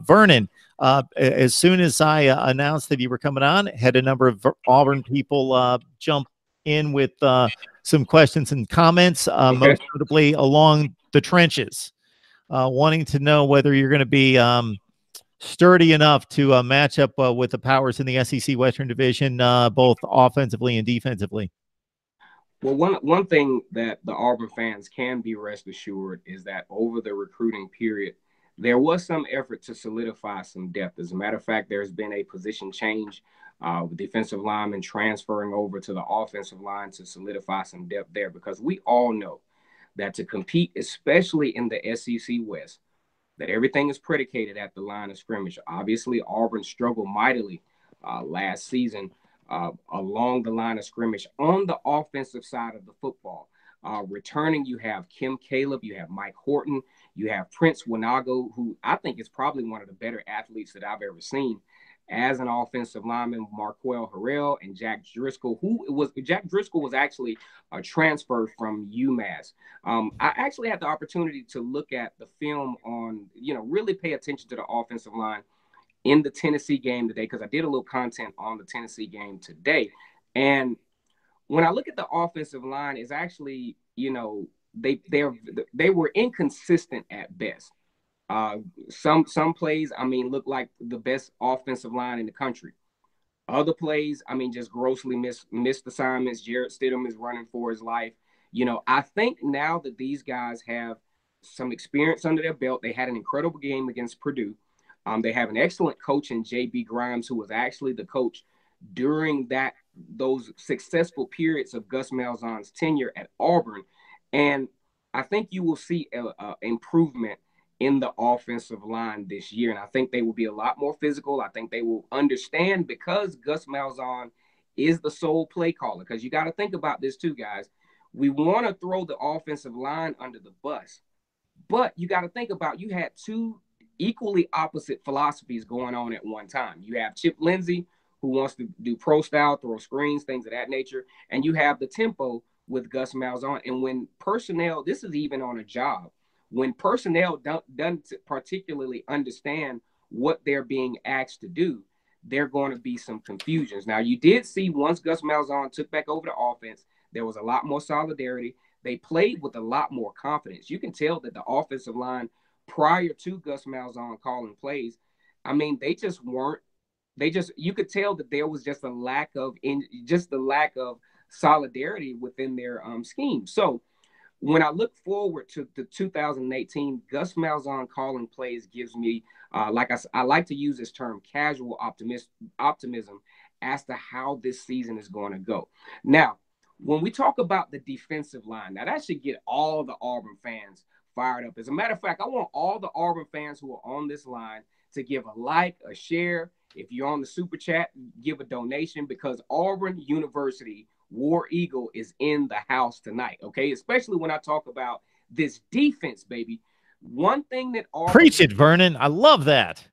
Vernon, as soon as I announced that you were coming on, had a number of Auburn people jump in with some questions and comments, most notably along the trenches, wanting to know whether you're going to be sturdy enough to match up with the powers in the SEC Western Division, both offensively and defensively. Well, one thing that the Auburn fans can be rest assured is that over the recruiting period, there was some effort to solidify some depth. As a matter of fact, there's been a position change with defensive linemen transferring over to the offensive line to solidify some depth there, because we all know that to compete, especially in the SEC West, that everything is predicated at the line of scrimmage. Obviously, Auburn struggled mightily last season along the line of scrimmage on the offensive side of the football. Returning, you have Kim Caleb, you have Mike Horton, you have Prince Wanago, who I think is probably one of the better athletes that I've ever seen as an offensive lineman, Marquel Harrell and Jack Driscoll, Jack Driscoll was actually a transfer from UMass. I actually had the opportunity to look at the film on, really pay attention to the offensive line in the Tennessee game today, because I did a little content on the Tennessee game today. And when I look at the offensive line, it's actually, they were inconsistent at best. Some plays, look like the best offensive line in the country. Other plays, just grossly missed assignments. Jarrett Stidham is running for his life. I think now that these guys have some experience under their belt, they had an incredible game against Purdue. They have an excellent coach in J.B. Grimes, who was actually the coach during those successful periods of Gus Malzahn's tenure at Auburn. And I think you will see an improvement in the offensive line this year. And I think they will be a lot more physical. I think they will understand, because Gus Malzahn is the sole play caller. Because you got to think about this too, guys. We want to throw the offensive line under the bus. But you got to think about, you had two equally opposite philosophies going on at one time. You have Chip Lindsey, who wants to do pro style, throw screens, things of that nature. And you have the tempo with Gus Malzahn. And when personnel, this is even on a job, when personnel don't particularly understand what they're being asked to do, there are going to be some confusions. Now, you did see once Gus Malzahn took back over the offense, there was a lot more solidarity. They played with a lot more confidence. You can tell that the offensive line prior to Gus Malzahn calling plays, you could tell that there was just the lack of solidarity within their scheme. So when I look forward to the 2018, Gus Malzahn calling plays gives me, I like to use this term, casual optimism as to how this season is going to go. Now, when we talk about the defensive line, now that should get all the Auburn fans fired up. As a matter of fact, I want all the Auburn fans who are on this line to give a like, a share. If you're on the super chat, give a donation, because Auburn University War Eagle is in the house tonight, okay? Especially when I talk about this defense, baby. One thing that Auburn... Preach it, Vernon. I love that.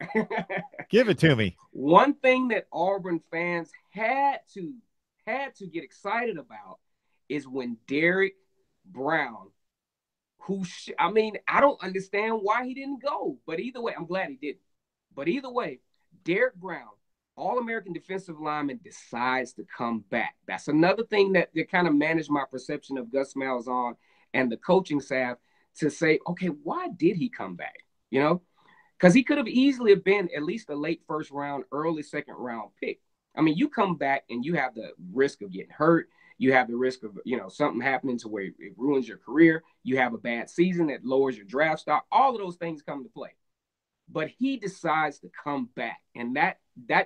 Give it to me. One thing that Auburn fans had to get excited about is when Derek Brown, I don't understand why he didn't go. But either way, I'm glad he didn't. But either way, Derek Brown, All-American defensive lineman, decides to come back. That's another thing that kind of managed my perception of Gus Malzahn and the coaching staff, to say, okay, why did he come back? Because he could have easily been at least a late first round, early second round pick. You come back and you have the risk of getting hurt. You have the risk of, something happening to where it ruins your career. You have a bad season that lowers your draft stock. All of those things come to play. But he decides to come back. And that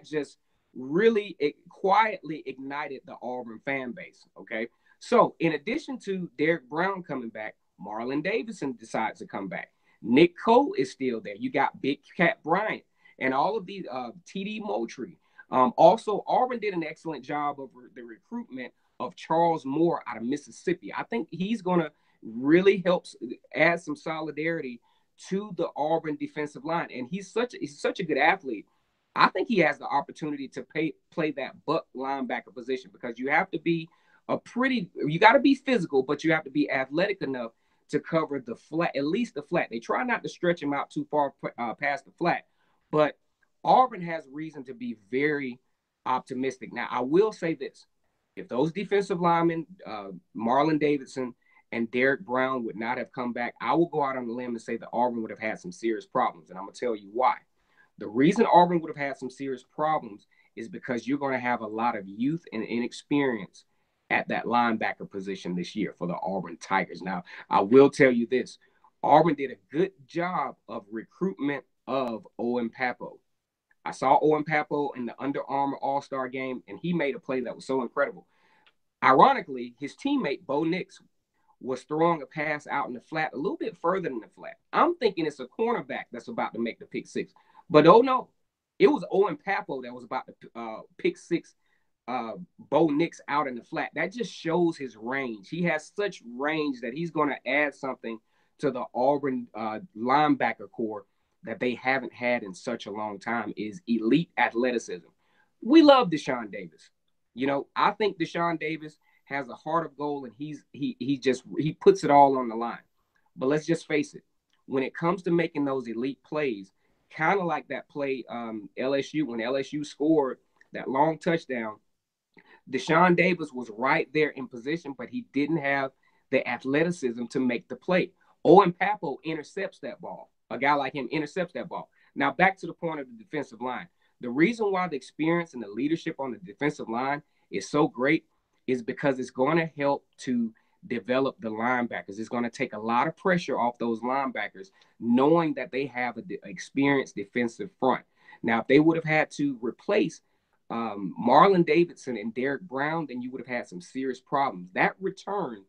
just really quietly ignited the Auburn fan base, okay? So in addition to Derek Brown coming back, Marlon Davidson decides to come back. Nick Cole is still there. You got Big Cat Bryant and all of these, T.D. Moultrie. Also, Auburn did an excellent job of the recruitment of Charles Moore out of Mississippi. I think he's going to really help add some solidarity to the Auburn defensive line. And he's such a good athlete. I think he has the opportunity to play that buck linebacker position, because you have to be you got to be physical, but you have to be athletic enough to cover the flat, at least the flat. They try not to stretch him out too far past the flat. But Auburn has reason to be very optimistic. Now, I will say this. If those defensive linemen, Marlon Davidson and Derek Brown, would not have come back, I will go out on the limb and say that Auburn would have had some serious problems. And I'm going to tell you why. The reason Auburn would have had some serious problems is because you're going to have a lot of youth and inexperience at that linebacker position this year for the Auburn Tigers. Now, I will tell you this. Auburn did a good job of recruitment of Owen Pappoe. I saw Owen Pappoe in the Under Armour All-Star game, and he made a play that was so incredible. Ironically, his teammate, Bo Nix, was throwing a pass out in the flat a little bit further than the flat. I'm thinking it's a cornerback that's about to make the pick six. But oh no, it was Owen Pappoe that was about to pick six Bo Nix out in the flat. That just shows his range. He has such range that he's going to add something to the Auburn linebacker core that they haven't had in such a long time, is elite athleticism. We love Deshaun Davis. You know, I think Deshaun Davis has a heart of gold, and he puts it all on the line. But let's just face it, when it comes to making those elite plays, kind of like that play LSU, when LSU scored that long touchdown, Deshaun Davis was right there in position, but he didn't have the athleticism to make the play. Owen Pappoe intercepts that ball. A guy like him intercepts that ball. Now, back to the point of the defensive line. The reason why the experience and the leadership on the defensive line is so great is because it's going to help to develop the linebackers. It's going to take a lot of pressure off those linebackers, knowing that they have an experienced defensive front. Now, if they would have had to replace Marlon Davidson and Derek Brown, then you would have had some serious problems. That return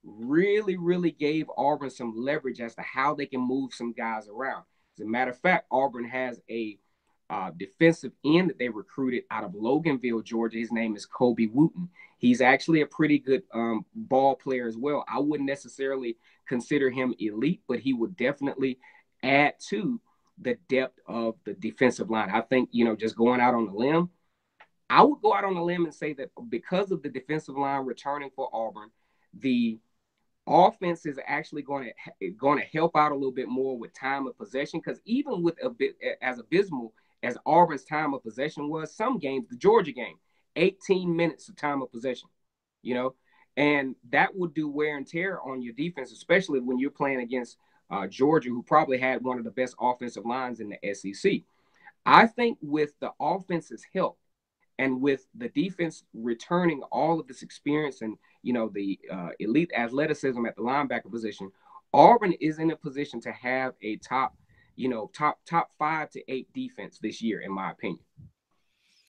really gave Auburn some leverage as to how they can move some guys around. As a matter of fact, Auburn has a defensive end that they recruited out of Loganville, Georgia. His name is Kobe Wooten. He's actually a pretty good ball player as well. I wouldn't necessarily consider him elite, but he would definitely add to the depth of the defensive line. I think, just going out on the limb, I would go out on a limb and say that because of the defensive line returning for Auburn, the offense is actually going to help out a little bit more with time of possession, because even with a bit as abysmal as Auburn's time of possession was, some games, the Georgia game, 18 minutes of time of possession, and that would do wear and tear on your defense, especially when you're playing against Georgia, who probably had one of the best offensive lines in the SEC. I think with the offense's help and with the defense returning all of this experience and, the elite athleticism at the linebacker position, Auburn is in a position to have a top 5 to 8 defense this year, in my opinion.